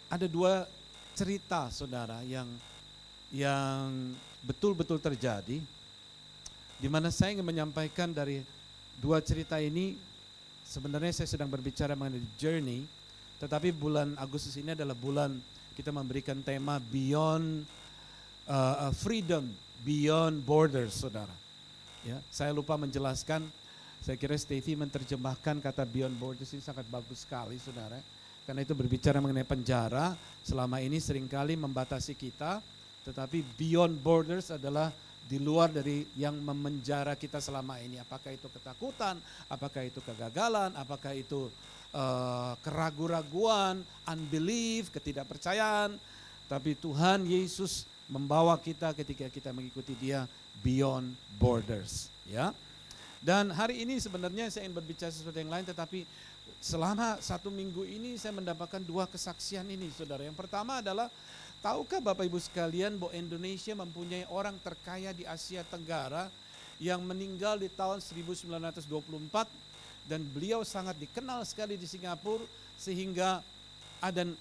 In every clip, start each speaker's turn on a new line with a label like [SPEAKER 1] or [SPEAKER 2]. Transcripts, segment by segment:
[SPEAKER 1] ada dua cerita saudara yang betul-betul terjadi, di mana saya ingin menyampaikan dari dua cerita ini. Sebenarnya saya sedang berbicara mengenai journey, tetapi bulan Agustus ini adalah bulan kita memberikan tema Beyond Freedom, Beyond Borders, saudara. Ya, saya lupa menjelaskan. Saya kira Stevie menerjemahkan kata Beyond Borders ini sangat bagus sekali, saudara. Karena itu berbicara mengenai penjara, selama ini seringkali membatasi kita, tetapi Beyond Borders adalah di luar dari yang memenjara kita selama ini. Apakah itu ketakutan, apakah itu kegagalan, apakah itu keraguan-raguan, unbelief, ketidakpercayaan. Tapi Tuhan Yesus membawa kita ketika kita mengikuti Dia beyond borders. Ya. Dan hari ini sebenarnya saya ingin berbicara sesuatu yang lain, tetapi selama 1 minggu ini saya mendapatkan dua kesaksian ini, saudara. Yang pertama adalah, tahukah Bapak Ibu sekalian bahwa Indonesia mempunyai orang terkaya di Asia Tenggara yang meninggal di tahun 1924, dan beliau sangat dikenal sekali di Singapura, sehingga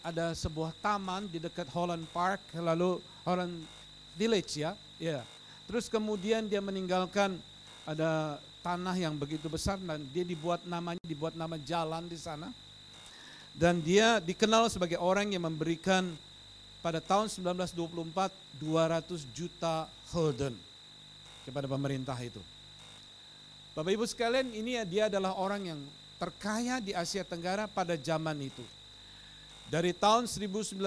[SPEAKER 1] ada sebuah taman di dekat Holland Park, lalu Holland Village ya. Terus kemudian dia meninggalkan ada tanah yang begitu besar, dan dia dibuat nama jalan di sana. Dan dia dikenal sebagai orang yang memberikan pada tahun 1924 200 juta gulden kepada pemerintah itu. Bapak Ibu sekalian, ini dia adalah orang yang terkaya di Asia Tenggara pada zaman itu. Dari tahun 1900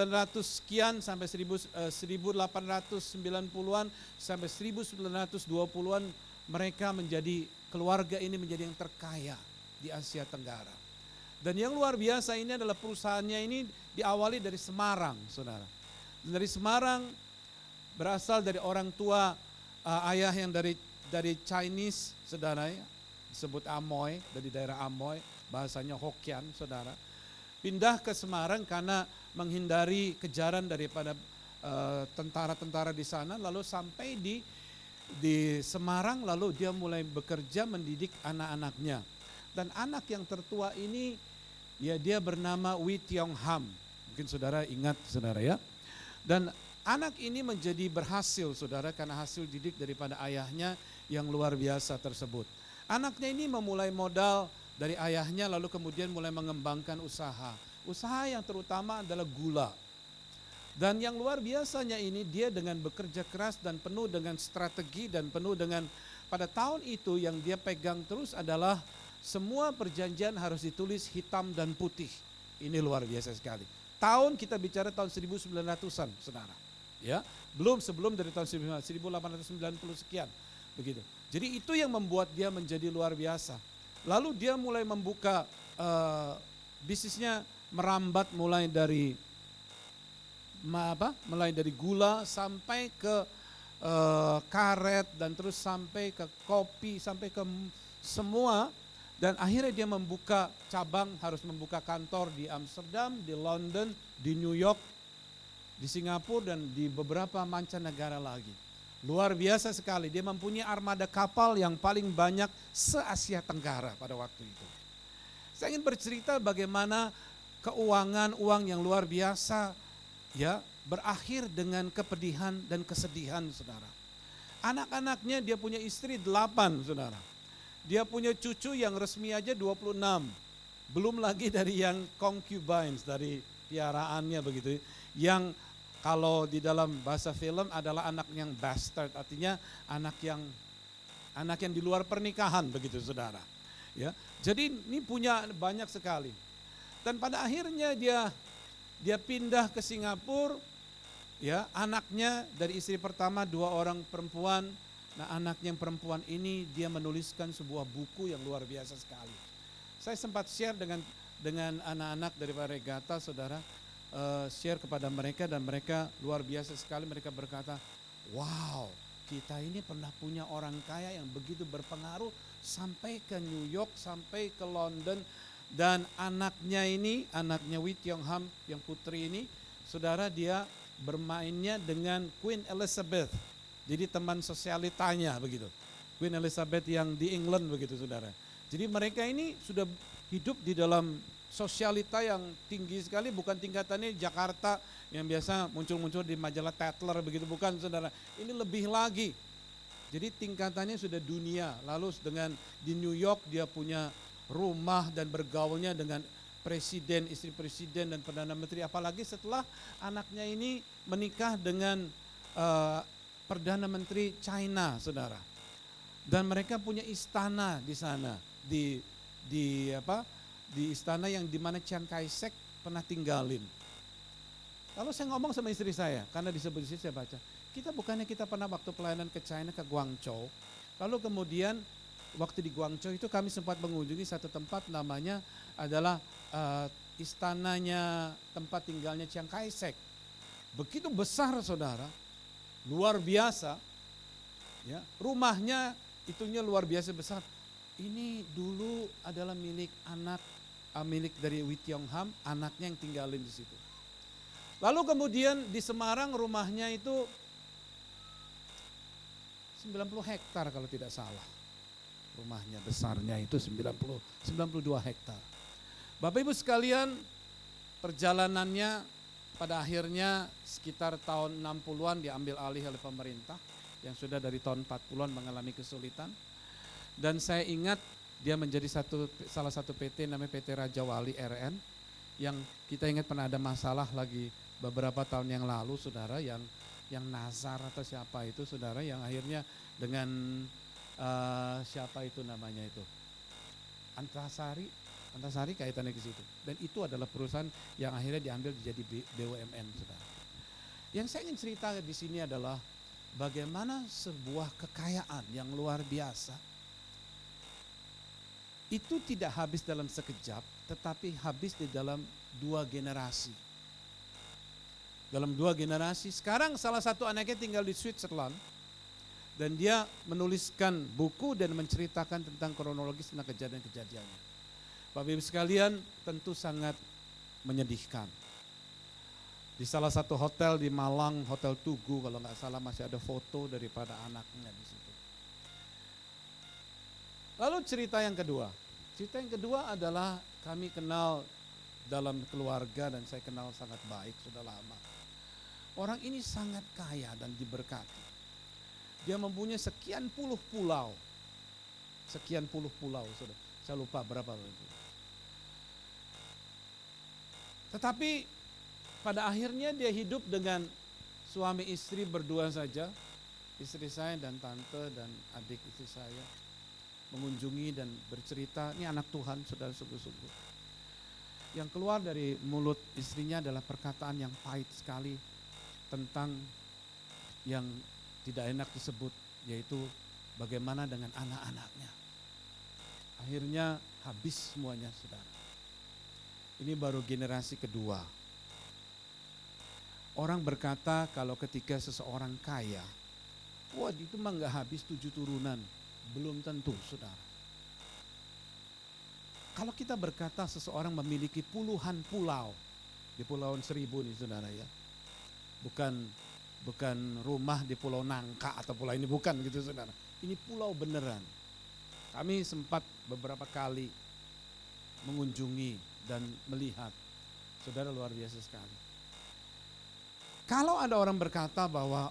[SPEAKER 1] sekian sampai 1890-an sampai 1920-an, mereka keluarga ini menjadi yang terkaya di Asia Tenggara. Dan yang luar biasa ini adalah perusahaannya ini diawali dari Semarang, saudara. Dari Semarang, berasal dari orang tua ayah yang dari Chinese, saudara, ya, disebut Amoy, dari daerah Amoy, bahasanya Hokkien, saudara. Pindah ke Semarang karena menghindari kejaran daripada tentara-tentara di sana, lalu sampai di Semarang, lalu dia mulai bekerja mendidik anak-anaknya. Dan anak yang tertua ini, ya, dia bernama Wee Tiong Ham. Mungkin saudara ingat, saudara, ya. Dan anak ini menjadi berhasil, saudara, karena hasil didik daripada ayahnya yang luar biasa tersebut. Anaknya ini memulai modal dari ayahnya, lalu kemudian mulai mengembangkan usaha. Usaha yang terutama adalah gula. Dan yang luar biasanya ini, dia dengan bekerja keras dan penuh dengan strategi dan penuh dengan, pada tahun itu yang dia pegang terus adalah semua perjanjian harus ditulis hitam dan putih. Ini luar biasa sekali. Tahun kita bicara tahun 1900-an, saudara. Ya, sebelum dari tahun 1890 sekian, begitu. Jadi itu yang membuat dia menjadi luar biasa. Lalu dia mulai membuka bisnisnya, merambat mulai dari gula sampai ke karet, dan terus sampai ke kopi, sampai ke semua. Dan akhirnya dia membuka cabang, harus membuka kantor di Amsterdam, di London, di New York, di Singapura, dan di beberapa mancanegara lagi. Luar biasa sekali, dia mempunyai armada kapal yang paling banyak se-Asia Tenggara pada waktu itu. Saya ingin bercerita bagaimana keuangan uang yang luar biasa, ya, berakhir dengan kepedihan dan kesedihan, saudara. Anak-anaknya, dia punya istri 8, saudara. Dia punya cucu yang resmi aja 26. Belum lagi dari yang concubines, dari piaraannya begitu. Yang kalau di dalam bahasa film adalah anak yang bastard, artinya anak yang di luar pernikahan begitu, saudara. Ya. Jadi ini punya banyak sekali. Dan pada akhirnya dia pindah ke Singapura. Ya, anaknya dari istri pertama 2 orang perempuan. Nah, anaknya yang perempuan ini dia menuliskan sebuah buku yang luar biasa sekali. Saya sempat share dengan anak-anak dari Regata, saudara, share kepada mereka, dan mereka luar biasa sekali. Mereka berkata, wow, kita ini pernah punya orang kaya yang begitu berpengaruh sampai ke New York, sampai ke London. Dan anaknya Wee Tiong Ham yang putri ini, saudara, dia bermainnya dengan Queen Elizabeth. Jadi teman sosialitanya begitu. Queen Elizabeth yang di England begitu, saudara. Jadi mereka ini sudah hidup di dalam sosialita yang tinggi sekali, bukan tingkatannya Jakarta yang biasa muncul-muncul di majalah Tatler begitu, bukan saudara. Ini lebih lagi. Jadi tingkatannya sudah dunia. Lalu dengan di New York dia punya rumah dan bergaulnya dengan presiden, istri presiden dan perdana menteri. Apalagi setelah anaknya ini menikah dengan perdana menteri China, saudara. Dan mereka punya istana di sana, di istana yang dimana Chiang Kai-shek pernah tinggalin. Lalu saya ngomong sama istri saya, karena disebut di sini saya baca, kita pernah waktu pelayanan ke China, ke Guangzhou. Lalu kemudian waktu di Guangzhou itu kami sempat mengunjungi satu tempat namanya adalah istananya tempat tinggalnya Chiang Kai-shek. Begitu besar saudara, luar biasa. Ya, rumahnya itunya luar biasa besar. Ini dulu adalah milik dari Wee Tiong Ham, anaknya yang tinggalin di situ. Lalu kemudian di Semarang rumahnya itu 90 hektar kalau tidak salah. Rumahnya besarnya itu 92 hektar. Bapak Ibu sekalian, perjalanannya pada akhirnya sekitar tahun 60-an diambil alih oleh pemerintah yang sudah dari tahun 40-an mengalami kesulitan. Dan saya ingat dia menjadi salah satu PT namanya PT Raja Wali RN, yang kita ingat pernah ada masalah lagi beberapa tahun yang lalu saudara, yang Nazar atau siapa itu saudara, yang akhirnya dengan siapa itu namanya itu Antasari kaitannya ke situ. Dan itu adalah perusahaan yang akhirnya diambil jadi BUMN saudara. Yang saya ingin cerita di sini adalah bagaimana sebuah kekayaan yang luar biasa itu tidak habis dalam sekejap, tetapi habis di dalam 2 generasi. Dalam 2 generasi, sekarang salah satu anaknya tinggal di Switzerland, dan dia menuliskan buku dan menceritakan tentang kronologis tentang kejadian-kejadiannya. Bapak Ibu sekalian, tentu sangat menyedihkan. Di salah satu hotel di Malang, Hotel Tugu kalau nggak salah, masih ada foto daripada anaknya di situ. Lalu cerita yang kedua. Cerita yang kedua adalah kami kenal dalam keluarga dan saya kenal sangat baik sudah lama. Orang ini sangat kaya dan diberkati. Dia mempunyai sekian puluh pulau. Sudah. Saya lupa berapa itu. Tetapi pada akhirnya dia hidup dengan suami istri berdua saja. Istri saya dan tante dan adik istri saya mengunjungi dan bercerita, ini anak Tuhan saudara, sungguh-sungguh. Yang keluar dari mulut istrinya adalah perkataan yang pahit sekali tentang yang tidak enak disebut, yaitu bagaimana dengan anak-anaknya. Akhirnya habis semuanya saudara. Ini baru generasi kedua. Orang berkata kalau ketika seseorang kaya, wah itu mah gak habis 7 turunan. Belum tentu saudara. Kalau kita berkata seseorang memiliki puluhan pulau, di Pulauan Seribu nih saudara ya. Bukan rumah di Pulau Nangka atau pulau ini, bukan gitu saudara. Ini pulau beneran. Kami sempat beberapa kali mengunjungi dan melihat. Saudara, luar biasa sekali. Kalau ada orang berkata bahwa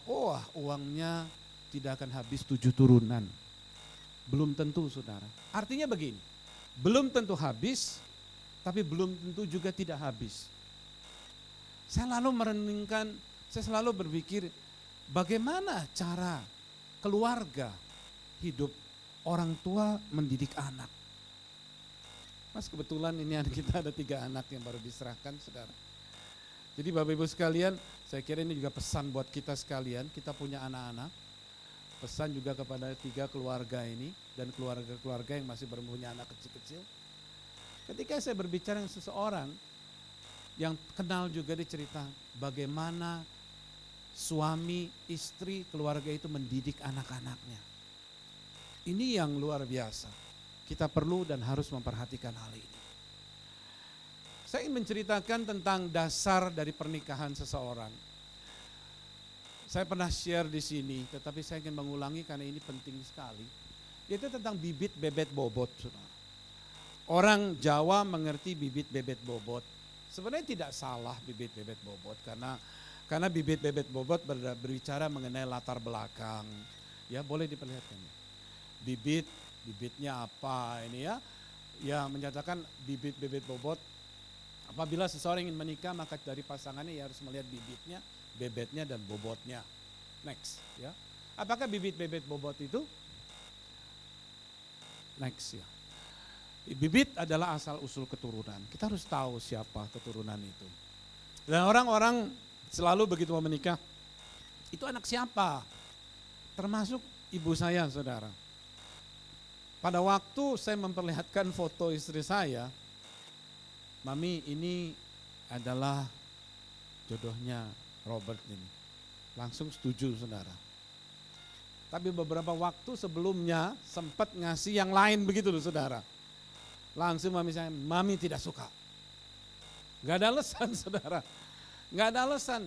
[SPEAKER 1] uangnya tidak akan habis 7 turunan. Belum tentu saudara. Artinya begini, belum tentu habis, tapi belum tentu juga tidak habis. Saya selalu berpikir bagaimana cara keluarga hidup orang tua mendidik anak. Mas, kebetulan ini kita ada 3 anak yang baru diserahkan saudara. Jadi Bapak Ibu sekalian, saya kira ini juga pesan buat kita sekalian, kita punya anak-anak. Pesan juga kepada 3 keluarga ini dan keluarga-keluarga yang masih berpunya anak kecil-kecil. Ketika saya berbicara dengan seseorang yang kenal juga, dicerita bagaimana suami, istri, keluarga itu mendidik anak-anaknya. Ini yang luar biasa. Kita perlu dan harus memperhatikan hal ini. Saya ingin menceritakan tentang dasar dari pernikahan seseorang. Saya pernah share di sini, tetapi saya ingin mengulangi karena ini penting sekali. Yaitu tentang bibit bebet bobot, saudara. orang Jawa mengerti bibit bebet bobot. Sebenarnya tidak salah bibit bebet bobot karena bibit bebet bobot berbicara mengenai latar belakang. Ya, boleh diperlihatkan ya. Bibitnya apa ini ya? Ya, menyatakan bibit bebet bobot. Apabila seseorang ingin menikah, maka dari pasangannya ya harus melihat bibitnya, bebetnya dan bobotnya. Next, ya. Apakah bibit bebet bobot itu? Next ya. Bibit adalah asal usul keturunan. Kita harus tahu siapa keturunan itu. Dan orang-orang selalu begitu mau menikah, itu anak siapa? Termasuk ibu saya, saudara. Pada waktu saya memperlihatkan foto istri saya, Mami, ini adalah jodohnya Robert ini. Langsung setuju, saudara. Tapi beberapa waktu sebelumnya sempat ngasih yang lain begitu loh, saudara. Langsung mami tidak suka. Gak ada alasan, saudara. Gak ada alasan.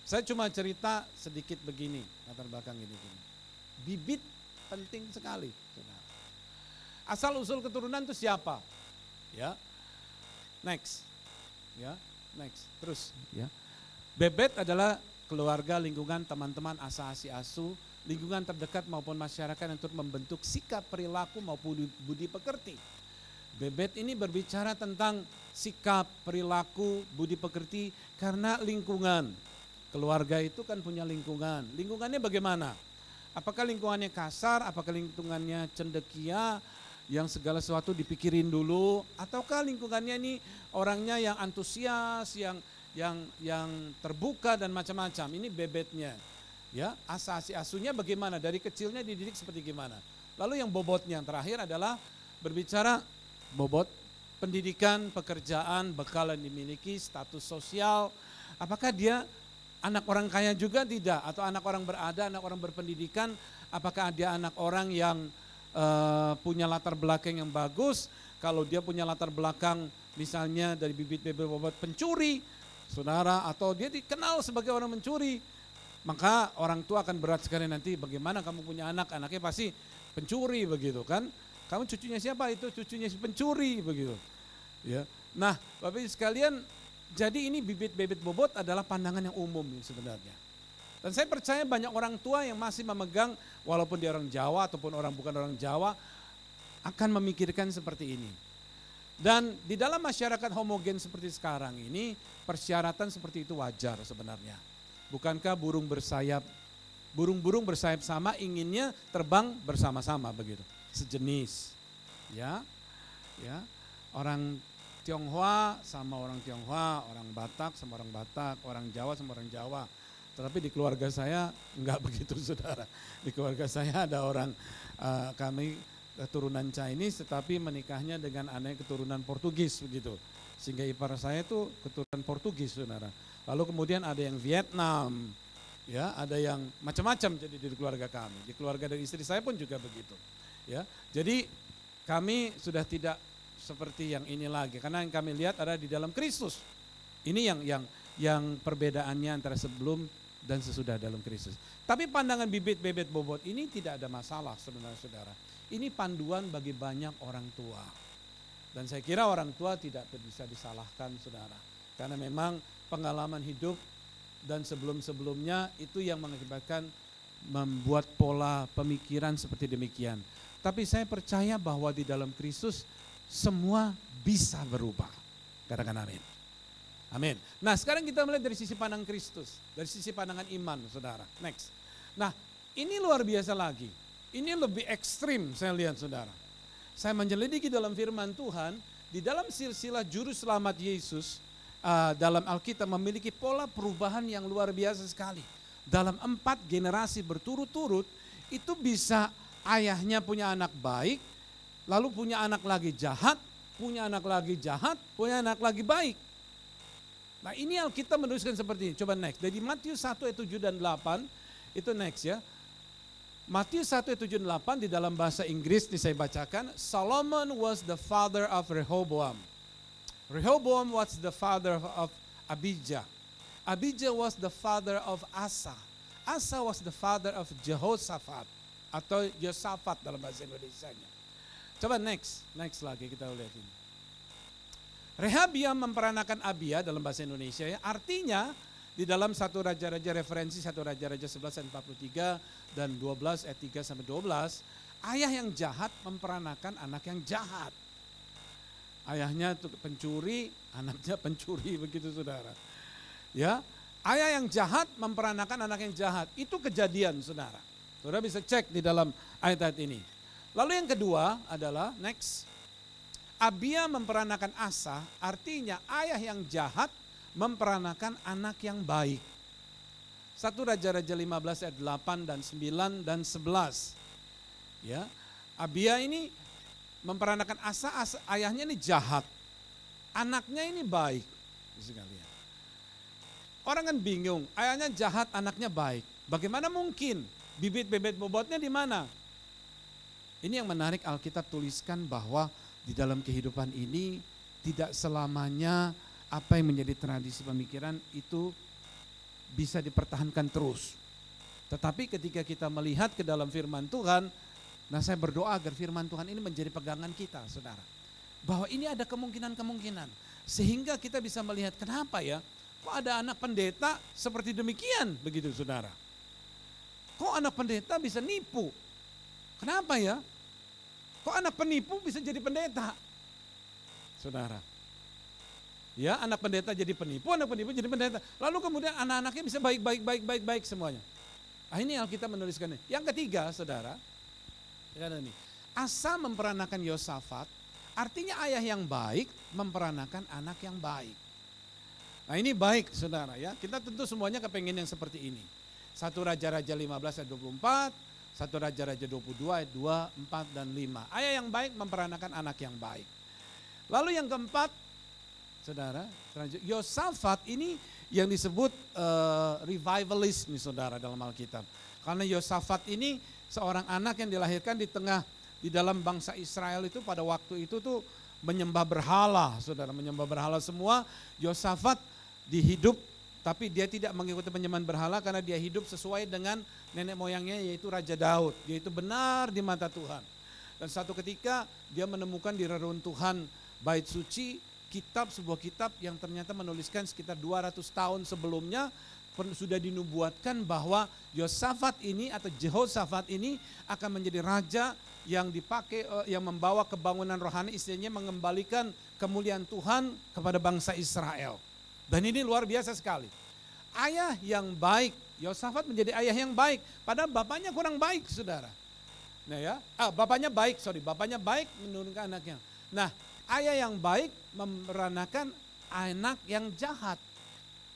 [SPEAKER 1] Saya cuma cerita sedikit begini, latar belakang gini. Bibit penting sekali, saudara. Asal usul keturunan itu siapa? Ya. Next. Ya, next. Terus, ya. Bebet adalah keluarga, lingkungan, teman-teman, asasi asuh, lingkungan terdekat maupun masyarakat untuk membentuk sikap, perilaku maupun budi pekerti. Bebet ini berbicara tentang sikap, perilaku, budi pekerti karena lingkungan. Keluarga itu kan punya lingkungan. Lingkungannya bagaimana? Apakah lingkungannya kasar, apakah lingkungannya cendekia, yang segala sesuatu dipikirin dulu, ataukah lingkungannya ini orangnya yang antusias, yang terbuka dan macam-macam. Ini bebetnya. Ya, asasi asuhnya bagaimana? Dari kecilnya dididik seperti gimana? Lalu yang bobotnya yang terakhir adalah berbicara bobot pendidikan, pekerjaan, bekal yang dimiliki, status sosial. Apakah dia anak orang kaya juga tidak? Atau anak orang berada, anak orang berpendidikan? Apakah dia anak orang yang punya latar belakang yang bagus? Kalau dia punya latar belakang misalnya dari bibit bobot pencuri, saudara, atau dia dikenal sebagai orang mencuri, maka orang tua akan berat sekali nanti. Bagaimana kamu punya anak, anaknya pasti pencuri begitu kan? Kamu cucunya siapa? Itu cucunya si pencuri begitu. Ya. Nah, Bapak Ibu sekalian, jadi ini bibit-bibit bobot adalah pandangan yang umum sebenarnya. Dan saya percaya banyak orang tua yang masih memegang, walaupun dia orang Jawa ataupun orang bukan orang Jawa, akan memikirkan seperti ini. Dan di dalam masyarakat homogen seperti sekarang ini, persyaratan seperti itu wajar sebenarnya. Bukankah burung bersayap sama inginnya terbang bersama-sama begitu, sejenis. Ya. Orang Tionghoa sama orang Tionghoa, orang Batak sama orang Batak, orang Jawa sama orang Jawa. Tetapi di keluarga saya enggak begitu, saudara. Di keluarga saya ada orang kami keturunan Chinese tetapi menikahnya dengan anak keturunan Portugis begitu. Sehingga ipar saya itu keturunan Portugis, saudara. Lalu kemudian ada yang Vietnam, ya, ada yang macam-macam jadi di keluarga kami. Di keluarga dari istri saya pun juga begitu. Ya, jadi kami sudah tidak seperti yang ini lagi karena yang kami lihat ada di dalam Kristus. Ini yang perbedaannya antara sebelum dan sesudah dalam Kristus. Tapi pandangan bibit-bebet bobot ini tidak ada masalah sebenarnya, saudara. Ini panduan bagi banyak orang tua. Dan saya kira orang tua tidak bisa disalahkan, saudara. Karena memang pengalaman hidup dan sebelum-sebelumnya itu yang mengakibatkan membuat pola pemikiran seperti demikian. Tapi saya percaya bahwa di dalam Kristus semua bisa berubah. Katakan amin. Amin. Nah, sekarang kita melihat dari sisi pandang Kristus, dari sisi pandangan iman, saudara. Next. Nah, ini luar biasa lagi. Ini lebih ekstrim saya lihat, saudara. Saya menyelidiki dalam firman Tuhan, di dalam silsilah juru selamat Yesus, dalam Alkitab memiliki pola perubahan yang luar biasa sekali. Dalam 4 generasi berturut-turut, itu bisa ayahnya punya anak baik, lalu punya anak lagi jahat, punya anak lagi jahat, punya anak lagi baik. Nah, ini Alkitab menuliskan seperti ini. Coba next. Dari Matius 1 ayat 7 dan 8, itu next ya. Matius 1 ayat 7 dan 8 di dalam bahasa Inggris ini saya bacakan. Solomon was the father of Rehoboam. Rehoboam was the father of Abijah. Abijah was the father of Asa. Asa was the father of Jehoshaphat atau Yosafat dalam bahasa Indonesianya. Coba next lagi kita lihat ini. Rehabiam memperanakan Abia dalam bahasa Indonesia ya. Artinya di dalam satu Raja-Raja referensi satu Raja-Raja 11 ayat 43 dan 12 ayat 3 sampai 12, ayah yang jahat memperanakan anak yang jahat. Ayahnya itu pencuri, anaknya pencuri begitu saudara. Ya, ayah yang jahat memperanakan anak yang jahat. Itu kejadian saudara. Saudara bisa cek di dalam ayat-ayat ini. Lalu yang kedua adalah next. Abia memperanakan Asa, artinya ayah yang jahat memperanakan anak yang baik. 1 Raja-Raja 15 ayat 8 dan 9 dan 11. Ya, Abia ini memperanakan Asa, ayahnya ini jahat. Anaknya ini baik. Sekalian. Orang kan bingung, ayahnya jahat, anaknya baik. Bagaimana mungkin? Bibit-bibit bobotnya di mana? Ini yang menarik Alkitab tuliskan bahwa di dalam kehidupan ini tidak selamanya apa yang menjadi tradisi pemikiran itu bisa dipertahankan terus. Tetapi ketika kita melihat ke dalam firman Tuhan, nah saya berdoa agar firman Tuhan ini menjadi pegangan kita saudara. Bahwa ini ada kemungkinan-kemungkinan. Sehingga kita bisa melihat kenapa ya, kok ada anak pendeta seperti demikian begitu saudara. Kok anak pendeta bisa nipu? Kenapa ya? Kok anak penipu bisa jadi pendeta? Saudara. Ya, anak pendeta jadi penipu, anak penipu jadi pendeta. Lalu kemudian anak-anaknya bisa baik semuanya. Ah, ini Alkitab menuliskannya. Yang ketiga, saudara. Ini. Asa memperanakan Yosafat, artinya ayah yang baik memperanakan anak yang baik. Nah, ini baik, saudara ya. Kita tentu semuanya kepengen yang seperti ini. 1 Raja-Raja 15 ayat 24. 1 Raja-Raja 22 ayat 2, 4 dan 5. Ayah yang baik memperanakan anak yang baik. Lalu yang keempat, saudara, Yosafat ini yang disebut revivalist nih saudara dalam Alkitab. Karena Yosafat ini seorang anak yang dilahirkan di dalam bangsa Israel itu pada waktu itu tuh menyembah berhala, saudara, menyembah berhala semua. Yosafat dihidup tapi dia tidak mengikuti penyembahan berhala karena dia hidup sesuai dengan nenek moyangnya yaitu Raja Daud. Dia itu benar di mata Tuhan. Dan satu ketika dia menemukan di reruntuhan bait suci sebuah kitab yang ternyata menuliskan sekitar 200 tahun sebelumnya sudah dinubuatkan bahwa Yosafat ini atau Jehoshafat ini akan menjadi raja yang dipakai yang membawa kebangunan rohani, istilahnya mengembalikan kemuliaan Tuhan kepada bangsa Israel. Dan ini luar biasa sekali. Ayah yang baik, Yosafat menjadi ayah yang baik, padahal bapaknya kurang baik, saudara. Nah ya, bapaknya baik menurunkan anaknya. Nah, ayah yang baik memeranakan anak yang jahat.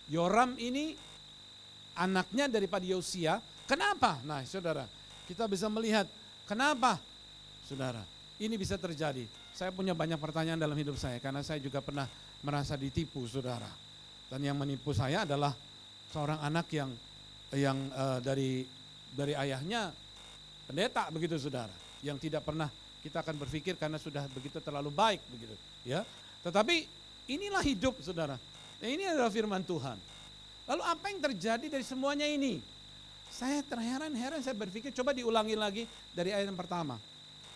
[SPEAKER 1] Yoram ini anaknya daripada Yosia. Kenapa? Nah, saudara, kita bisa melihat kenapa, saudara, ini bisa terjadi. Saya punya banyak pertanyaan dalam hidup saya karena saya juga pernah merasa ditipu, saudara. Dan yang menipu saya adalah seorang anak yang dari ayahnya pendeta begitu saudara, yang tidak pernah kita akan berpikir karena sudah begitu terlalu baik begitu ya. Tetapi inilah hidup saudara. Nah, ini adalah firman Tuhan. Lalu apa yang terjadi dari semuanya ini? Saya terheran-heran, saya berpikir coba diulangi lagi dari ayat yang pertama.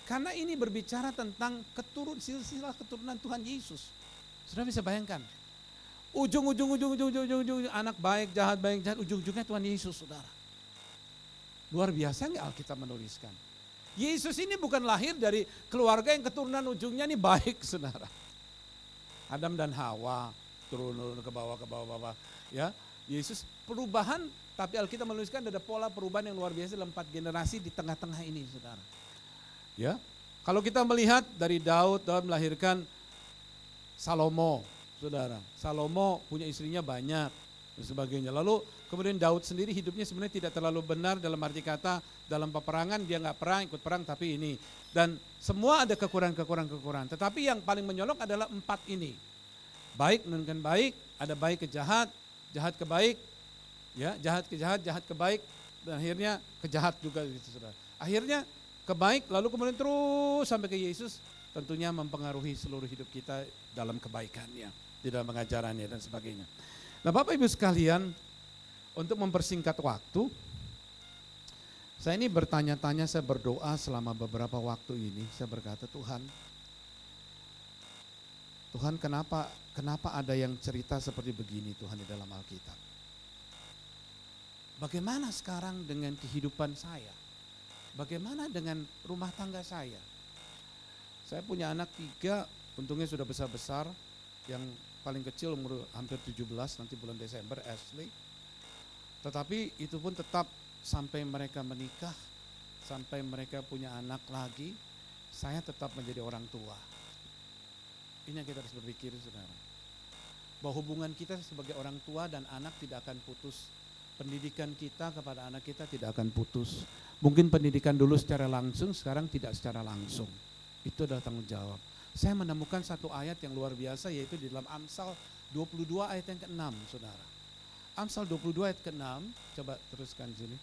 [SPEAKER 1] Karena ini berbicara tentang silsilah keturunan Tuhan Yesus. Sudah bisa bayangkan? Ujung anak baik jahat, ujung-ujungnya Tuhan Yesus saudara. Luar biasa nggak Alkitab menuliskan. Yesus ini bukan lahir dari keluarga yang keturunan ujungnya ini baik saudara. Adam dan Hawa turun ke bawah ya. Yesus perubahan, tapi Alkitab menuliskan ada pola perubahan yang luar biasa dalam 4 generasi di tengah-tengah ini saudara. Ya, kalau kita melihat dari Daud melahirkan Salomo. Saudara, Salomo punya istrinya banyak dan sebagainya. Lalu kemudian Daud sendiri hidupnya sebenarnya tidak terlalu benar dalam arti kata dalam peperangan dia nggak pernah ikut perang tapi ini. Dan semua ada kekurangan. Tetapi yang paling menyolok adalah 4 ini. Baik menunjukkan baik, ada baik ke jahat, jahat ke baik, ya jahat ke jahat, jahat ke baik, dan akhirnya ke jahat juga gitu saudara. Akhirnya ke baik, lalu kemudian terus sampai ke Yesus, tentunya mempengaruhi seluruh hidup kita dalam kebaikannya, di dalam pengajarannya dan sebagainya. Nah Bapak Ibu sekalian, untuk mempersingkat waktu, Saya ini bertanya-tanya, saya berdoa selama beberapa waktu ini. Saya berkata, Tuhan kenapa ada yang cerita seperti begini Tuhan di dalam Alkitab? Bagaimana sekarang dengan kehidupan saya? Bagaimana dengan rumah tangga saya? Saya punya anak 3, untungnya sudah besar-besar. Yang paling kecil umur hampir 17, nanti bulan Desember, Ashley. Tetapi itu pun tetap sampai mereka menikah, sampai mereka punya anak lagi, saya tetap menjadi orang tua. Ini yang kita harus berpikir, saudara. Bahwa hubungan kita sebagai orang tua dan anak tidak akan putus. Pendidikan kita kepada anak kita tidak akan putus. Mungkin pendidikan dulu secara langsung, sekarang tidak secara langsung. Itu adalah tanggung jawab. Saya menemukan satu ayat yang luar biasa, yaitu di dalam Amsal 22 ayat yang ke-6, saudara. Amsal 22 ayat ke-6, coba teruskan sini.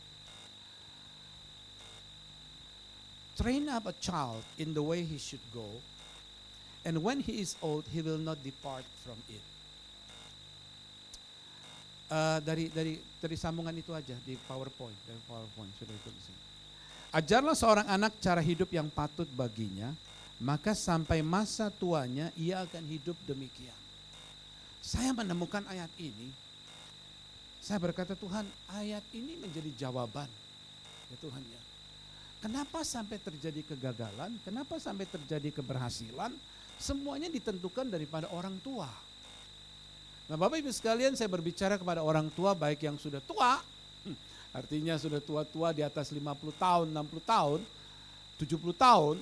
[SPEAKER 1] Train up a child in the way he should go, and when he is old, he will not depart from it. Dari sambungan itu aja di PowerPoint, sudah ikut di sini. Ajarlah seorang anak cara hidup yang patut baginya, maka sampai masa tuanya ia akan hidup demikian. Saya menemukan ayat ini, saya berkata, Tuhan, ayat ini menjadi jawaban. Ya Tuhan ya. Kenapa sampai terjadi kegagalan? Kenapa sampai terjadi keberhasilan? Semuanya ditentukan daripada orang tua. Nah Bapak Ibu sekalian, saya berbicara kepada orang tua baik yang sudah tua, artinya sudah tua-tua di atas 50 tahun, 60 tahun, 70 tahun,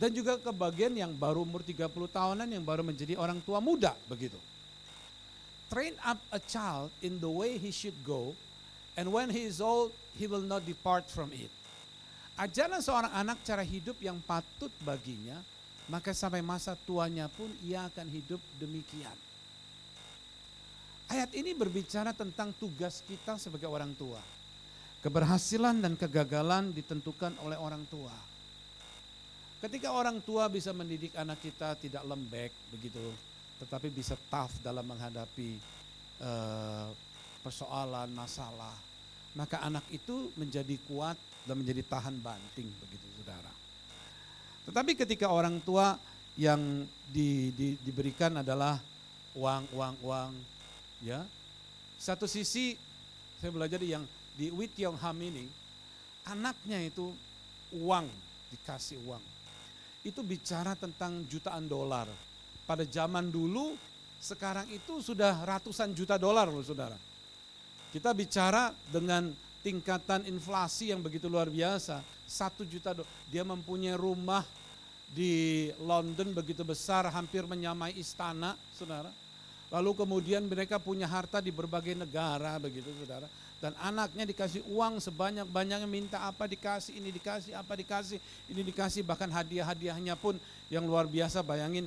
[SPEAKER 1] dan juga ke bagian yang baru umur 30 tahunan yang baru menjadi orang tua muda, begitu. Train up a child in the way he should go, and when he is old, he will not depart from it. Ajarlah seorang anak cara hidup yang patut baginya, maka sampai masa tuanya pun ia akan hidup demikian. Ayat ini berbicara tentang tugas kita sebagai orang tua. Keberhasilan dan kegagalan ditentukan oleh orang tua. Ketika orang tua bisa mendidik anak kita tidak lembek begitu, tetapi bisa tough dalam menghadapi persoalan, masalah, maka anak itu menjadi kuat dan menjadi tahan banting begitu, saudara. Tetapi ketika orang tua yang diberikan adalah uang, ya, satu sisi saya belajar yang di Wee Tiong Ham ini, anaknya itu dikasih uang. Itu bicara tentang jutaan dolar. Pada zaman dulu, sekarang itu sudah ratusan juta dolar loh saudara. Kita bicara dengan tingkatan inflasi yang begitu luar biasa, 1 juta dolar. Dia mempunyai rumah di London begitu besar, hampir menyamai istana, saudara. Lalu kemudian mereka punya harta di berbagai negara begitu, saudara. Dan anaknya dikasih uang sebanyak-banyaknya, minta apa dikasih, ini dikasih, apa dikasih, ini dikasih. Bahkan hadiah-hadiahnya pun yang luar biasa, bayangin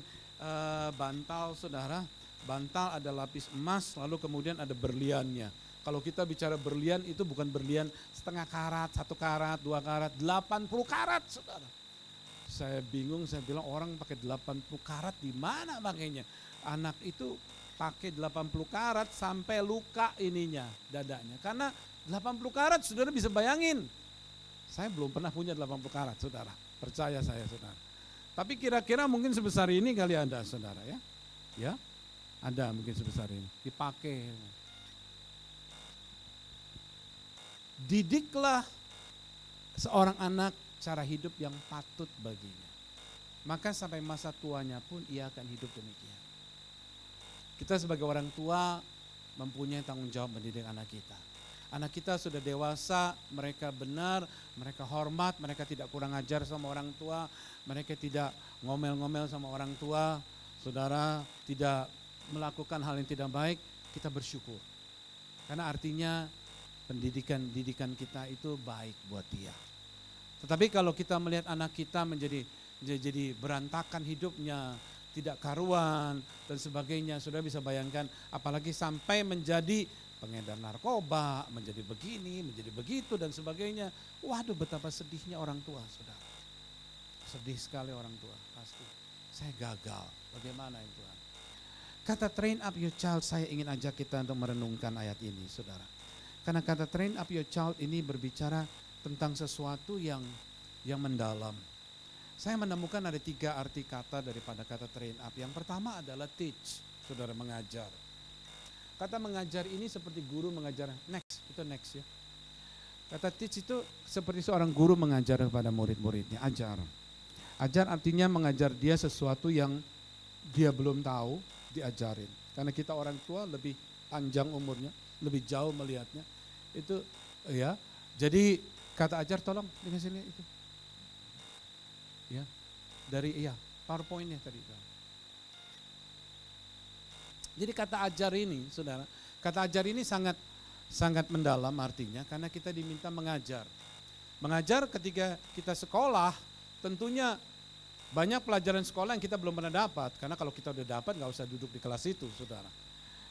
[SPEAKER 1] bantal, saudara. Bantal ada lapis emas, lalu kemudian ada berliannya. Kalau kita bicara berlian itu bukan berlian setengah karat, 1 karat, 2 karat, 80 karat, saudara. Saya bingung, saya bilang orang pakai 80 karat di mana makanya? Anak itu pakai 80 karat sampai luka ininya, dadanya. Karena 80 karat saudara bisa bayangin. Saya belum pernah punya 80 karat, saudara. Percaya saya, saudara. Tapi kira-kira mungkin sebesar ini kali ada, saudara ya. Ya, ada mungkin sebesar ini. Dipakai. Didiklah seorang anak cara hidup yang patut baginya. Maka sampai masa tuanya pun ia akan hidup demikian. Kita sebagai orang tua mempunyai tanggung jawab mendidik anak kita. Anak kita sudah dewasa, mereka benar, mereka hormat, mereka tidak kurang ajar sama orang tua, mereka tidak ngomel-ngomel sama orang tua, saudara, tidak melakukan hal yang tidak baik, kita bersyukur. Karena artinya pendidikan kita itu baik buat dia. Tetapi kalau kita melihat anak kita menjadi berantakan hidupnya, tidak karuan dan sebagainya, sudah bisa bayangkan, apalagi sampai menjadi pengedar narkoba, menjadi begini, menjadi begitu dan sebagainya. Waduh, betapa sedihnya orang tua, saudara. Sedih sekali orang tua, pasti. Saya gagal, bagaimana itu Tuhan? Kata train up your child, saya ingin ajak kita untuk merenungkan ayat ini, saudara. Karena kata train up your child ini berbicara tentang sesuatu yang mendalam. Saya menemukan ada 3 arti kata daripada kata train up. Yang pertama adalah teach, saudara, mengajar. Kata mengajar ini seperti guru mengajar, next ya. Kata teach itu seperti seorang guru mengajar kepada murid-muridnya, ajar. Ajar artinya mengajar dia sesuatu yang dia belum tahu, diajarin. Karena kita orang tua lebih panjang umurnya, lebih jauh melihatnya. Itu ya. Jadi kata ajar tolong dikasih lihat itu. Ya. Dari PowerPoint-nya tadi. Jadi kata ajar ini, saudara, kata ajar ini sangat mendalam artinya karena kita diminta mengajar. Mengajar ketika kita sekolah, tentunya banyak pelajaran sekolah yang kita belum pernah dapat. Karena kalau kita udah dapat nggak usah duduk di kelas itu, saudara.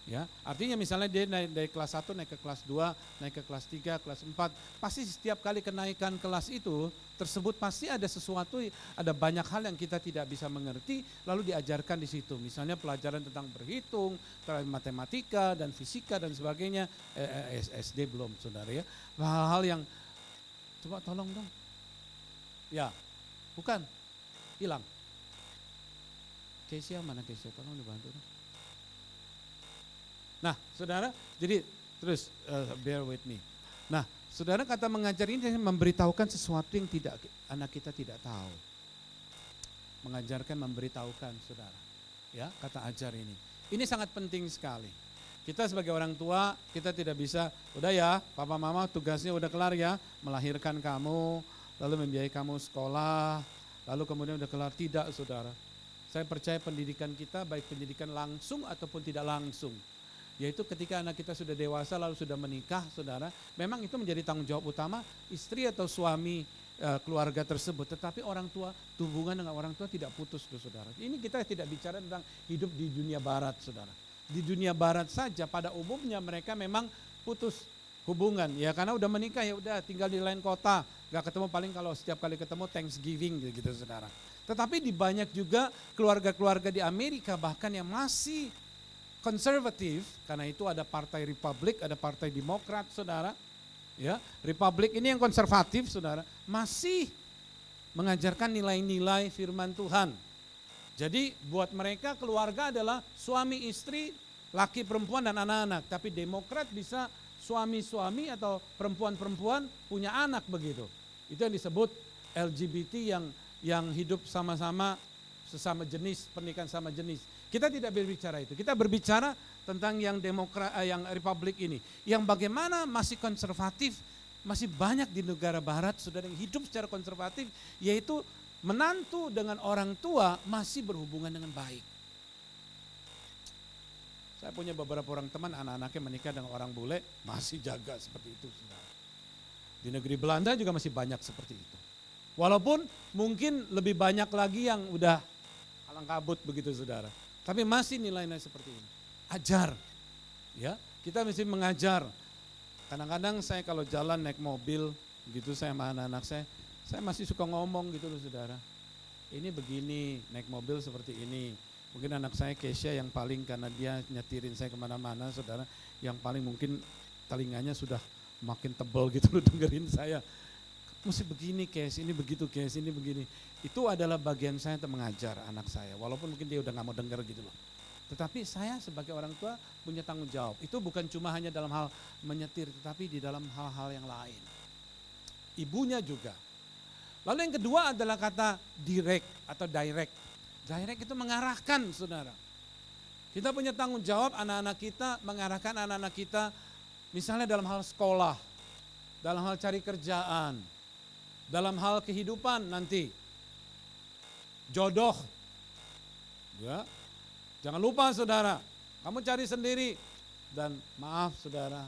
[SPEAKER 1] Ya, artinya misalnya dia naik dari kelas 1 naik ke kelas 2, naik ke kelas 3, kelas 4, pasti setiap kali kenaikan kelas itu tersebut pasti ada sesuatu, ada banyak hal yang kita tidak bisa mengerti lalu diajarkan di situ. Misalnya pelajaran tentang berhitung, matematika dan fisika dan sebagainya. SD belum, saudara ya. Hal-hal yang coba tolong dong. Ya, bukan hilang. Kesia mana Kesia? Tolong dibantu dong. Nah, saudara, jadi terus bear with me. Nah, saudara, kata mengajar ini memberitahukan sesuatu yang anak kita tidak tahu. Mengajarkan, memberitahukan, saudara. Ya, kata ajar ini. Ini sangat penting sekali. Kita sebagai orang tua, kita tidak bisa, udah ya, papa mama tugasnya udah kelar ya, melahirkan kamu, lalu membiayai kamu sekolah, lalu kemudian udah kelar. Tidak, saudara. Saya percaya pendidikan kita, baik pendidikan langsung ataupun tidak langsung. Yaitu ketika anak kita sudah dewasa lalu sudah menikah, saudara, memang itu menjadi tanggung jawab utama istri atau suami keluarga tersebut. Tetapi orang tua, hubungan dengan orang tua tidak putus, saudara. Ini kita tidak bicara tentang hidup di dunia barat, saudara. Di dunia barat saja pada umumnya mereka memang putus hubungan, ya karena udah menikah ya udah tinggal di lain kota, gak ketemu, paling kalau setiap kali ketemu Thanksgiving gitu, saudara. Tetapi di banyak juga keluarga-keluarga di Amerika bahkan yang masih konservatif, karena itu ada partai Republik, ada partai Demokrat, saudara. Ya, Republik ini yang konservatif, saudara, masih mengajarkan nilai-nilai firman Tuhan. Jadi buat mereka keluarga adalah suami istri, laki perempuan dan anak-anak. Tapi Demokrat bisa suami-suami atau perempuan-perempuan punya anak begitu. Itu yang disebut LGBT yang hidup sama-sama sesama jenis, pernikahan sama jenis. Kita tidak berbicara itu. Kita berbicara tentang yang yang Republik ini. Yang bagaimana masih konservatif, masih banyak di negara barat saudara yang hidup secara konservatif, yaitu menantu dengan orang tua masih berhubungan dengan baik. Saya punya beberapa orang teman anak-anaknya menikah dengan orang bule, masih jaga seperti itu, saudara. Di negeri Belanda juga masih banyak seperti itu. Walaupun mungkin lebih banyak lagi yang udah kalang kabut begitu, saudara. Tapi masih nilai-nilai seperti ini. Ajar, ya, kita mesti mengajar. Kadang-kadang saya kalau jalan naik mobil, gitu saya sama anak-anak saya masih suka ngomong gitu loh, saudara. Ini begini, naik mobil seperti ini. Mungkin anak saya Kesia yang paling, karena dia nyetirin saya kemana-mana, saudara, yang paling mungkin telinganya sudah makin tebal gitu loh dengerin saya. Mesti begini Kes, ini begitu Kes, ini begini. Itu adalah bagian saya untuk mengajar anak saya, walaupun mungkin dia udah gak mau denger gitu loh. Tetapi saya sebagai orang tua punya tanggung jawab. Itu bukan cuma hanya dalam hal menyetir, tetapi di dalam hal-hal yang lain. Ibunya juga. Lalu yang kedua adalah kata direct atau direct. Direct itu mengarahkan, saudara. Kita punya tanggung jawab anak-anak kita, mengarahkan anak-anak kita, misalnya dalam hal sekolah, dalam hal cari kerjaan, dalam hal kehidupan nanti, jodoh, ya, jangan lupa saudara, kamu cari sendiri. Dan maaf saudara,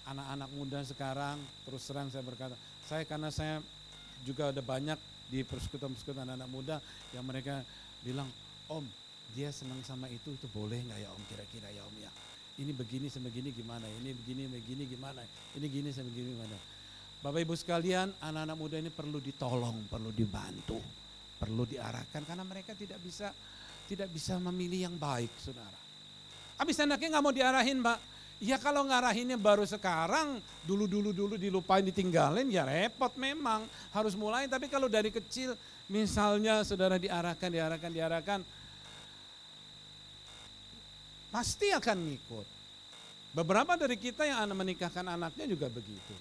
[SPEAKER 1] anak-anak muda sekarang, terus terang saya berkata, karena saya juga ada banyak di persekutuan-persekutuan anak-anak muda yang mereka bilang, Om, dia senang sama itu boleh nggak ya Om, kira-kira ya Om ya, ini begini sama begini gimana, ini begini gimana, ini gini sama begini gimana. Bapak Ibu sekalian, anak-anak muda ini perlu ditolong, perlu dibantu, perlu diarahkan karena mereka tidak bisa memilih yang baik, saudara. Habis anaknya nggak mau diarahin, Mbak. Ya kalau ngarahinnya baru sekarang, dulu dilupain, ditinggalin, ya repot memang. Harus mulai, tapi kalau dari kecil, misalnya saudara diarahkan, pasti akan ngikut. Beberapa dari kita yang menikahkan anaknya juga begitu.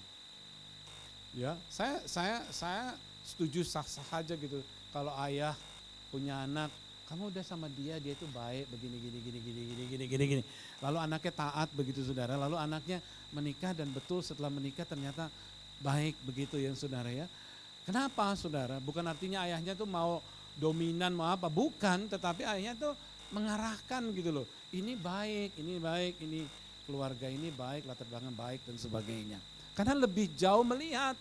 [SPEAKER 1] Ya, saya setuju sah-sah aja gitu. Kalau ayah punya anak, kamu udah sama dia itu baik begini. Lalu anaknya taat begitu saudara, lalu anaknya menikah dan betul setelah menikah ternyata baik begitu ya saudara ya. Kenapa saudara? Bukan artinya ayahnya tuh mau dominan mau apa, bukan, tetapi ayahnya tuh mengarahkan gitu loh. Ini baik, ini keluarga ini baik, latar belakang baik dan sebagainya. Karena lebih jauh melihat.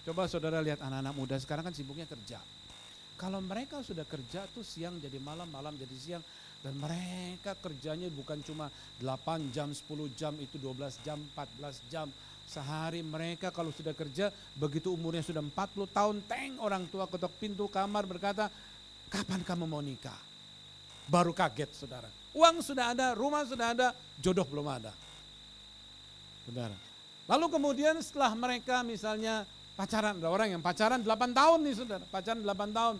[SPEAKER 1] Coba saudara lihat anak-anak muda sekarang kan sibuknya kerja. Kalau mereka sudah kerja tuh siang jadi malam, malam jadi siang. Dan mereka kerjanya bukan cuma 8 jam, 10 jam, itu 12 jam, 14 jam. Sehari mereka kalau sudah kerja, begitu umurnya sudah 40 tahun, orang tua ketok pintu kamar berkata, kapan kamu mau nikah? Baru kaget saudara. Uang sudah ada, rumah sudah ada, jodoh belum ada. Saudara. Lalu kemudian setelah mereka misalnya pacaran, ada orang yang pacaran 8 tahun nih saudara, pacaran 8 tahun.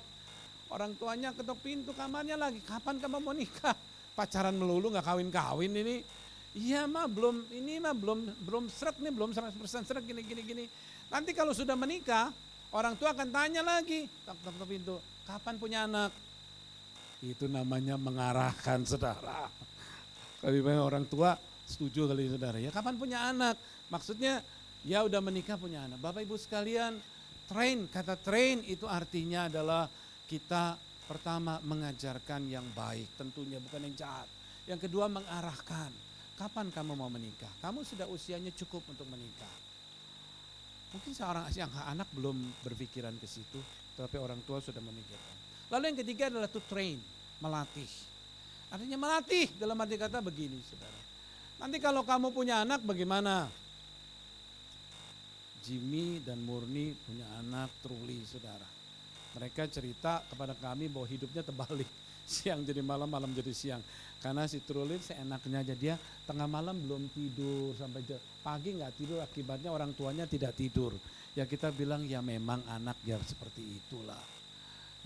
[SPEAKER 1] Orang tuanya ketok pintu kamarnya lagi, kapan kamu mau nikah? Pacaran melulu gak kawin-kawin ini. Iya mah belum seret nih, belum 100% seret gini. Nanti kalau sudah menikah, orang tua akan tanya lagi, ketok pintu, kapan punya anak? Itu namanya mengarahkan saudara. Kali orang tua setuju kali saudara, ya kapan punya anak? Maksudnya ya udah menikah punya anak. Bapak Ibu sekalian, kata train itu artinya adalah kita pertama mengajarkan yang baik, tentunya bukan yang jahat. Yang kedua mengarahkan, kapan kamu mau menikah? Kamu sudah usianya cukup untuk menikah. Mungkin seorang anak belum berpikiran ke situ, tapi orang tua sudah memikirkan. Lalu yang ketiga adalah to train, melatih. Artinya melatih dalam arti kata begini saudara. Nanti kalau kamu punya anak bagaimana? Jimmy dan Murni punya anak Truli saudara. Mereka cerita kepada kami bahwa hidupnya terbalik. Siang jadi malam, malam jadi siang. Karena si Truli seenaknya aja dia tengah malam belum tidur. Sampai pagi gak tidur akibatnya orang tuanya tidak tidur. Ya kita bilang ya memang anak ya seperti itulah.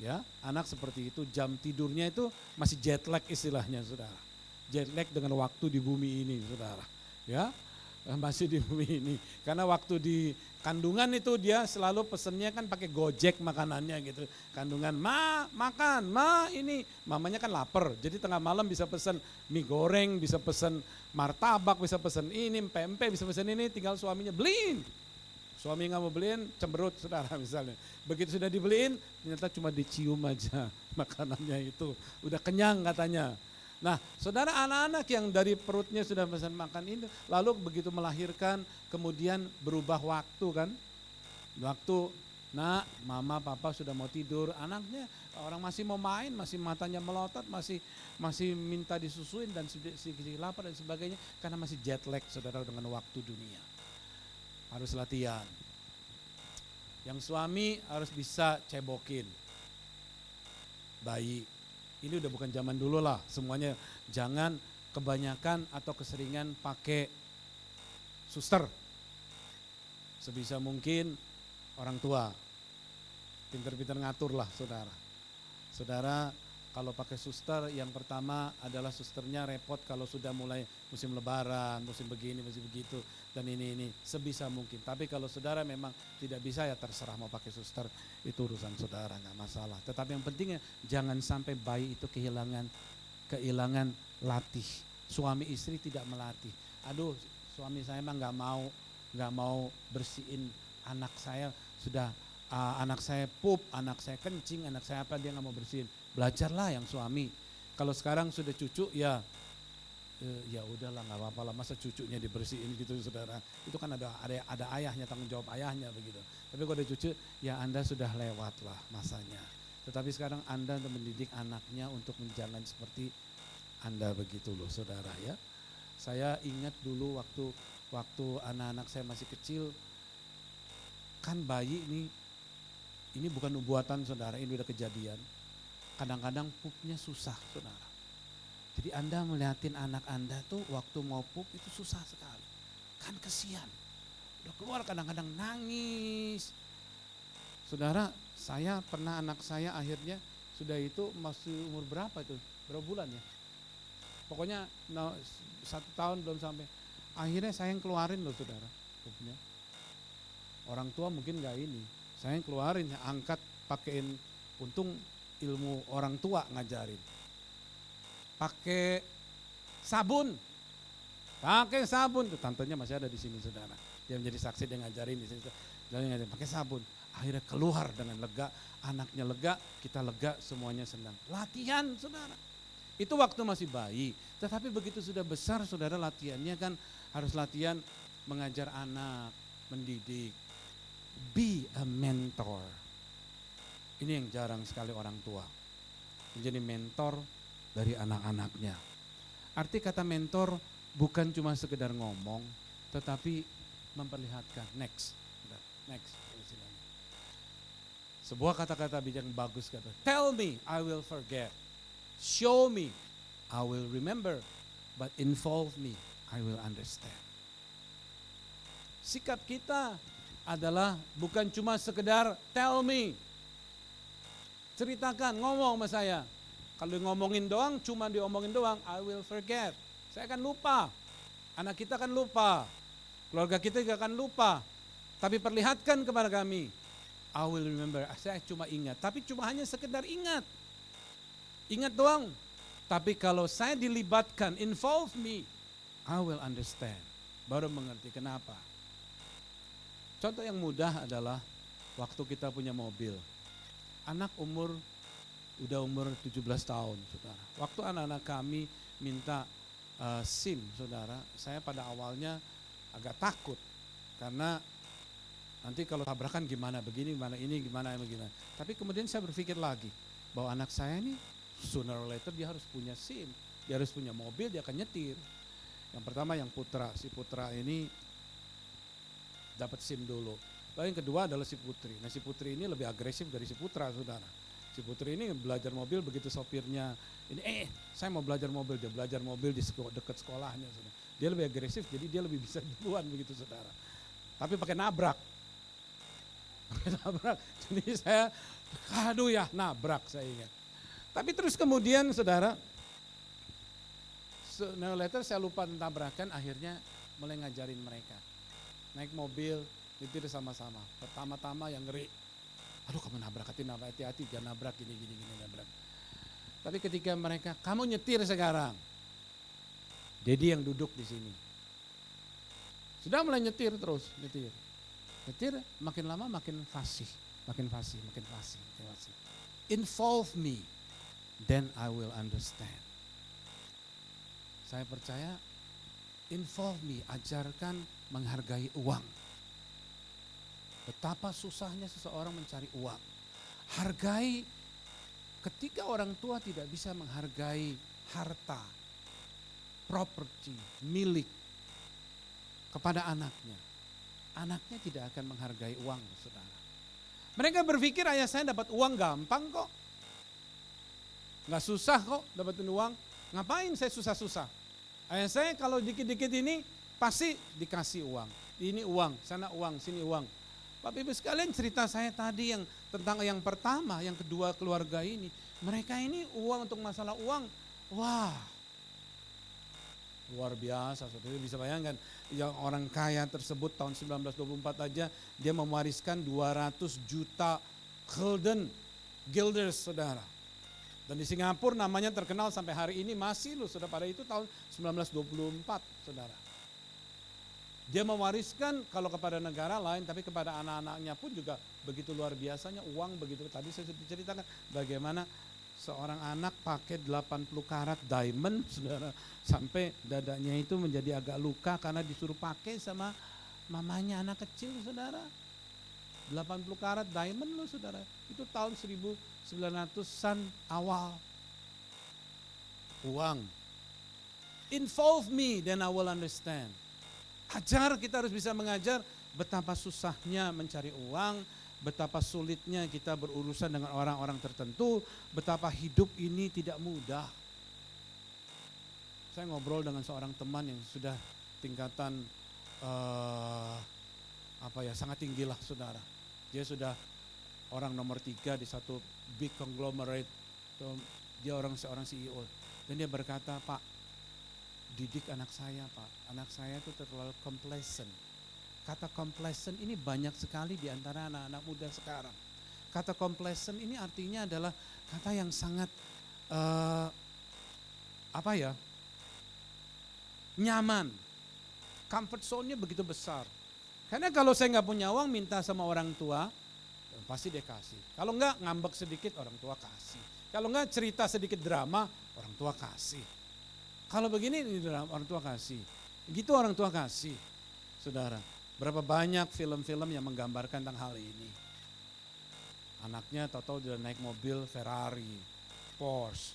[SPEAKER 1] Ya anak seperti itu jam tidurnya itu masih jet lag istilahnya saudara. Jet lag dengan waktu di bumi ini saudara. Ya masih di bumi ini. Karena waktu di kandungan itu dia selalu pesennya kan pakai Gojek makanannya gitu. Kandungan, makan, ini. Mamanya kan lapar, jadi tengah malam bisa pesen mie goreng, bisa pesen martabak, bisa pesen ini, pempek, bisa pesen ini, tinggal suaminya beliin. Suami nggak mau beliin, cemberut saudara misalnya. Begitu sudah dibeliin, ternyata cuma dicium aja makanannya itu. Udah kenyang katanya. Nah saudara anak-anak yang dari perutnya sudah pesan makan ini, lalu begitu melahirkan kemudian berubah waktu kan. Waktu, nak mama papa sudah mau tidur, anaknya orang masih mau main, masih matanya melotot, masih minta disusuin dan sedikit lapar dan sebagainya. Karena masih jet lag saudara dengan waktu dunia. Harus latihan. Yang suami harus bisa cebokin bayi. Ini udah bukan zaman dulu lah, semuanya jangan kebanyakan atau keseringan pakai suster. Sebisa mungkin orang tua, pinter-pinter ngatur lah saudara. Saudara kalau pakai suster yang pertama adalah susternya repot kalau sudah mulai musim lebaran, musim begini, musim begitu dan ini sebisa mungkin. Tapi kalau saudara memang tidak bisa ya terserah mau pakai suster, itu urusan saudara nggak masalah. Tetapi yang pentingnya jangan sampai bayi itu kehilangan latih. Suami istri tidak melatih. Aduh suami saya emang nggak mau bersihin anak saya sudah anak saya pup, anak saya kencing, anak saya apa dia nggak mau bersihin. Belajarlah yang suami. Kalau sekarang sudah cucu ya udahlah nggak apa-apa lah, masa cucunya dibersihin gitu saudara. Itu kan ada ayahnya, tanggung jawab ayahnya begitu. Tapi kalau ada cucu ya Anda sudah lewat lah masanya. Tetapi sekarang Anda mendidik anaknya untuk menjalan seperti Anda begitu loh saudara ya. Saya ingat dulu waktu anak-anak saya masih kecil, kan bayi ini bukan buatan saudara, ini udah kejadian. Kadang-kadang pupnya susah saudara. Jadi Anda melihatin anak Anda tuh waktu mau pup itu susah sekali. Kan kesian. Udah keluar kadang-kadang nangis. Saudara, saya pernah anak saya akhirnya sudah itu masih umur berapa itu? Berapa bulan ya? Pokoknya 1 tahun belum sampai. Akhirnya saya yang keluarin loh saudara. Pupnya. Orang tua mungkin gak ini. Saya yang keluarin, angkat pakein, untung ilmu orang tua ngajarin. Pakai sabun. Pakai sabun. Tuh, tantenya masih ada di sini saudara. Dia menjadi saksi, dia ngajarin di sini. Dia ngajarin pakai sabun. Akhirnya keluar dengan lega, anaknya lega, kita lega, semuanya senang. Latihan saudara. Itu waktu masih bayi. Tetapi begitu sudah besar saudara, latihannya kan harus latihan mengajar anak, mendidik. Be a mentor. Ini yang jarang sekali orang tua. Menjadi mentor dari anak-anaknya. Arti kata mentor bukan cuma sekedar ngomong, tetapi memperlihatkan. Next. Sebuah kata-kata bijak bagus kata, tell me, I will forget. Show me, I will remember. But involve me, I will understand. Sikap kita adalah bukan cuma sekedar tell me. Ceritakan, ngomong sama saya. Kalau ngomongin doang, cuma diomongin doang, I will forget. Saya akan lupa. Anak kita akan lupa. Keluarga kita juga akan lupa. Tapi perlihatkan kepada kami. I will remember. Saya cuma ingat. Tapi cuma hanya sekedar ingat. Ingat doang. Tapi kalau saya dilibatkan, involve me, I will understand. Baru mengerti kenapa. Contoh yang mudah adalah waktu kita punya mobil. Anak udah umur 17 tahun, saudara. Waktu anak-anak kami minta SIM, saudara, saya pada awalnya agak takut. Karena nanti kalau tabrakan gimana, begini, gimana, ini, gimana. Tapi kemudian saya berpikir lagi, bahwa anak saya ini sooner or later dia harus punya SIM. Dia harus punya mobil, dia akan nyetir. Yang pertama yang Putra, si Putra ini dapat SIM dulu. Lalu yang kedua adalah si Putri. Nah si Putri ini lebih agresif dari si Putra, saudara. Si Putri ini belajar mobil begitu sopirnya, ini saya mau belajar mobil, dia belajar mobil di dekat sekolahnya. Saudara. Dia lebih agresif, jadi dia lebih bisa duluan begitu saudara. Tapi pakai nabrak. Jadi saya, aduh ya nabrak saya ingat. Tapi terus kemudian saudara, later saya lupa tentang tabrakan, akhirnya mulai ngajarin mereka. Naik mobil, nyetir sama-sama. Pertama-tama yang ngeri, aduh kamu nabrak, hati-hati, jangan nabrak, gini, nabrak. Tapi ketika mereka, kamu nyetir sekarang. Dedi yang duduk di sini. Sudah mulai nyetir terus, nyetir, makin lama makin fasih. Involve me, then I will understand. Saya percaya, involve me, ajarkan menghargai uang. Betapa susahnya seseorang mencari uang. Hargai, ketika orang tua tidak bisa menghargai harta, properti, milik kepada anaknya. Anaknya tidak akan menghargai uang, saudara. Mereka berpikir ayah saya dapat uang gampang kok. Nggak susah kok dapetin uang. Ngapain saya susah-susah? Ayah saya kalau dikit-dikit ini pasti dikasih uang. Ini uang, sana uang, sini uang. Bapak Ibu sekalian, cerita saya tadi yang tentang yang pertama, yang kedua keluarga ini. Mereka ini uang untuk masalah uang. Wah, luar biasa, saudara bisa bayangkan yang orang kaya tersebut tahun 1924 aja dia mewariskan 200 juta guilders, saudara. Dan di Singapura namanya terkenal sampai hari ini masih loh, saudara, pada itu tahun 1924, saudara. Dia mewariskan kalau kepada negara lain, tapi kepada anak-anaknya pun juga begitu luar biasanya uang begitu. Tadi saya sudah ceritakan bagaimana seorang anak pakai 80 karat diamond, saudara, sampai dadanya itu menjadi agak luka karena disuruh pakai sama mamanya anak kecil, saudara. 80 karat diamond loh, saudara. Itu tahun 1900-an awal. Uang. Involve me, then I will understand. Ajar, kita harus bisa mengajar betapa susahnya mencari uang, betapa sulitnya kita berurusan dengan orang-orang tertentu, betapa hidup ini tidak mudah. Saya ngobrol dengan seorang teman yang sudah tingkatan sangat tinggi lah saudara. Dia sudah orang nomor 3 di satu big conglomerate. Dia seorang CEO. Dan dia berkata, Pak, didik anak saya Pak. Anak saya itu terlalu complacent. Kata complacent ini banyak sekali di antara anak-anak muda sekarang. Kata complacent ini artinya adalah kata yang sangat nyaman. Comfort zone-nya begitu besar. Karena kalau saya nggak punya uang minta sama orang tua, pasti dia kasih. Kalau enggak ngambek sedikit orang tua kasih. Kalau enggak cerita sedikit drama, orang tua kasih. Kalau begini orang tua kasih. Gitu orang tua kasih. Saudara, berapa banyak film-film yang menggambarkan tentang hal ini. Anaknya tahu-tahu udah naik mobil Ferrari, Porsche,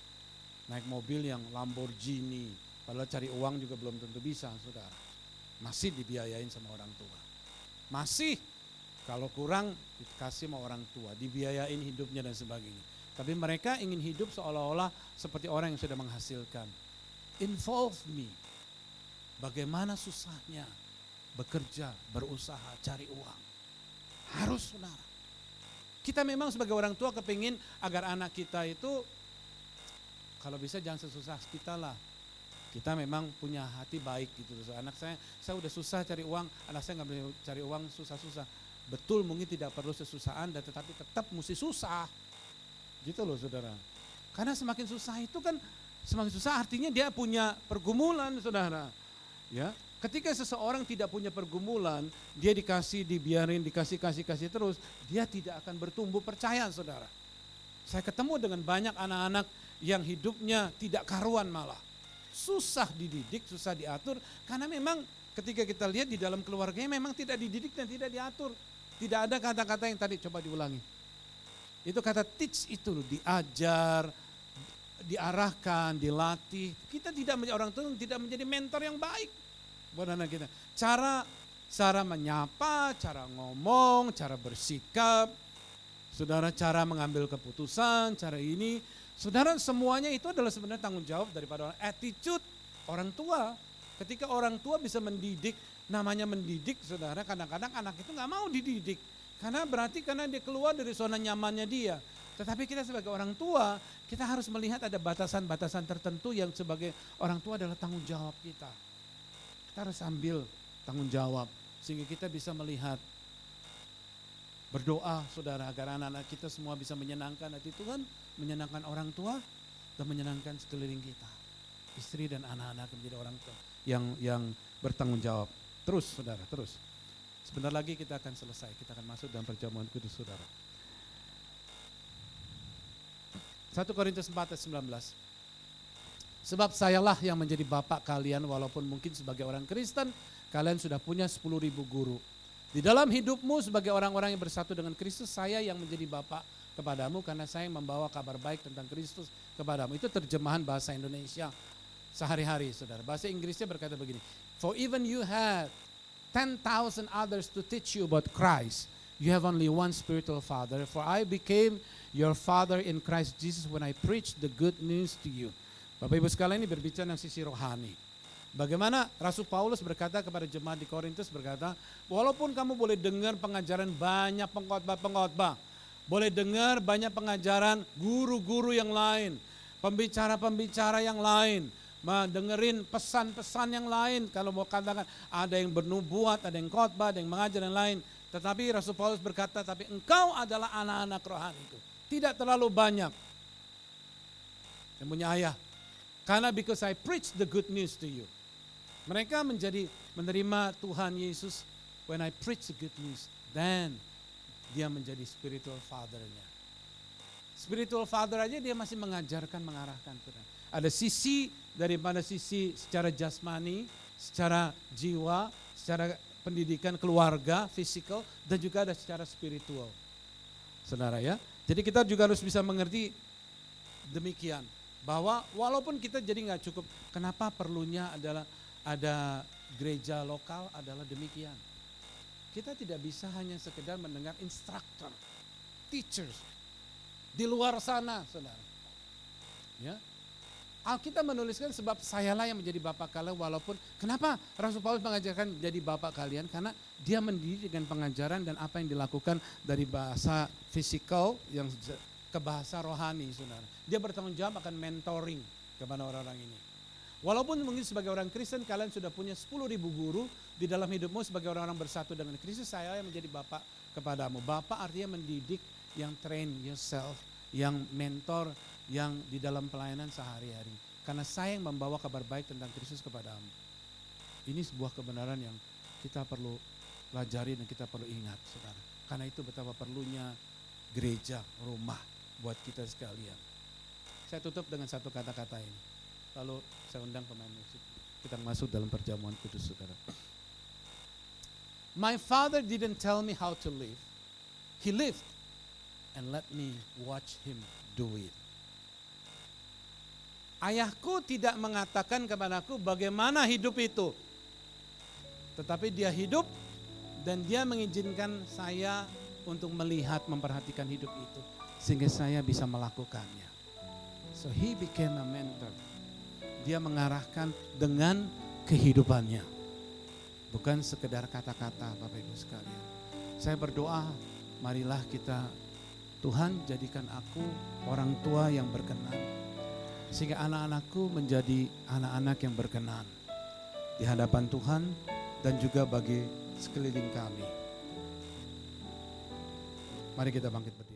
[SPEAKER 1] naik mobil yang Lamborghini. Padahal cari uang juga belum tentu bisa, saudara. Masih dibiayain sama orang tua. Masih kalau kurang dikasih sama orang tua, dibiayain hidupnya dan sebagainya. Tapi mereka ingin hidup seolah-olah seperti orang yang sudah menghasilkan. Involve me. Bagaimana susahnya bekerja, berusaha, cari uang. Harus saudara. Kita memang sebagai orang tua kepingin agar anak kita itu kalau bisa jangan sesusah kita lah. Kita memang punya hati baik gitu. Anak saya udah susah cari uang, anak saya nggak boleh cari uang susah-susah. Betul mungkin tidak perlu sesusahan, tetapi tetap mesti susah. Gitu loh saudara. Karena semakin susah itu kan, semakin susah artinya dia punya pergumulan saudara. Ya, ketika seseorang tidak punya pergumulan, dia dibiarin, dikasih terus, dia tidak akan bertumbuh percaya saudara. Saya ketemu dengan banyak anak-anak yang hidupnya tidak karuan malah. Susah dididik, susah diatur, karena memang ketika kita lihat di dalam keluarganya memang tidak dididik dan tidak diatur. Tidak ada kata-kata yang tadi coba diulangi. Itu kata teach itu diajar, diarahkan, dilatih. Kita tidak menjadi orang tua, tidak menjadi mentor yang baik buat anak kita. Cara menyapa, cara ngomong, cara bersikap, saudara cara mengambil keputusan, cara ini. Saudara semuanya itu adalah sebenarnya tanggung jawab daripada attitude orang tua. Ketika orang tua bisa mendidik, namanya mendidik saudara kadang-kadang anak itu gak mau dididik. Karena dia keluar dari zona nyamannya dia. Tetapi kita sebagai orang tua, kita harus melihat ada batasan-batasan tertentu yang sebagai orang tua adalah tanggung jawab kita. Kita harus ambil tanggung jawab sehingga kita bisa melihat. Berdoa saudara agar anak-anak kita semua bisa menyenangkan hati Tuhan, menyenangkan orang tua, dan menyenangkan sekeliling kita. Istri dan anak-anak menjadi orang tua yang bertanggung jawab. Terus saudara, terus. Sebentar lagi kita akan selesai, kita akan masuk dalam perjamuan kudus saudara. 1 Korintus 4 ayat 19. Sebab sayalah yang menjadi bapak kalian walaupun mungkin sebagai orang Kristen, kalian sudah punya 10.000 guru. Di dalam hidupmu sebagai orang-orang yang bersatu dengan Kristus, saya yang menjadi bapak kepadamu karena saya membawa kabar baik tentang Kristus kepadamu. Itu terjemahan bahasa Indonesia sehari-hari saudara. Bahasa Inggrisnya berkata begini, for even you had 10,000 others to teach you about Christ, you have only one spiritual father. For I became your father in Christ Jesus when I preached the good news to you. Bapak Ibu sekalian, ini berbicara tentang sisi rohani. Bagaimana Rasul Paulus berkata kepada jemaat di Korintus berkata, walaupun kamu boleh dengar pengajaran banyak pengkhotbah-pengkhotbah, boleh dengar banyak pengajaran guru-guru yang lain, pembicara-pembicara yang lain, mendengerin pesan-pesan yang lain, kalau mau katakan ada yang bernubuat, ada yang khotbah, ada yang mengajar yang lain, tetapi Rasul Paulus berkata, tapi engkau adalah anak-anak rohani itu, tidak terlalu banyak yang punya ayah, karena because I preach the good news to you. Mereka menerima Tuhan Yesus when I preach the good news. Then dia menjadi spiritual father-nya. Spiritual father aja dia masih mengajarkan, mengarahkan. Ada sisi daripada sisi secara jasmani, secara jiwa, secara pendidikan keluarga, fisikal, dan juga ada secara spiritual. Saudara ya. Jadi kita juga harus bisa mengerti demikian. Bahwa walaupun kita jadi gak cukup, kenapa perlunya adalah ada gereja lokal adalah demikian. Kita tidak bisa hanya sekedar mendengar instructor, teachers di luar sana, saudara. Ya, Alkitab menuliskan sebab sayalah yang menjadi bapak kalian, walaupun kenapa Rasul Paulus mengajarkan jadi bapak kalian? Karena dia mendidik dengan pengajaran dan apa yang dilakukan dari bahasa fisikal yang ke bahasa rohani, saudara. Dia bertanggung jawab akan mentoring kepada orang-orang ini. Walaupun mungkin sebagai orang Kristen kalian sudah punya 10.000 guru di dalam hidupmu sebagai orang-orang bersatu dengan Kristus, saya yang menjadi bapak kepadamu. Bapak artinya mendidik, yang train yourself, yang mentor, yang di dalam pelayanan sehari-hari. Karena saya yang membawa kabar baik tentang Kristus kepadamu. Ini sebuah kebenaran yang kita perlu pelajari dan kita perlu ingat, saudara. Karena itu betapa perlunya gereja, rumah buat kita sekalian. Saya tutup dengan satu kata-kata ini. Lalu saya undang pemain musik. Kita masuk dalam perjamuan kudus, saudara. My father didn't tell me how to live. He lived and let me watch him do it. Ayahku tidak mengatakan kepadaku bagaimana hidup itu. Tetapi dia hidup dan dia mengizinkan saya untuk melihat, memperhatikan hidup itu. Sehingga saya bisa melakukannya. So he became a mentor. Dia mengarahkan dengan kehidupannya. Bukan sekedar kata-kata, Bapak Ibu sekalian. Saya berdoa, marilah kita, Tuhan jadikan aku orang tua yang berkenan. Sehingga anak-anakku menjadi anak-anak yang berkenan. Di hadapan Tuhan dan juga bagi sekeliling kami. Mari kita bangkit berdiri.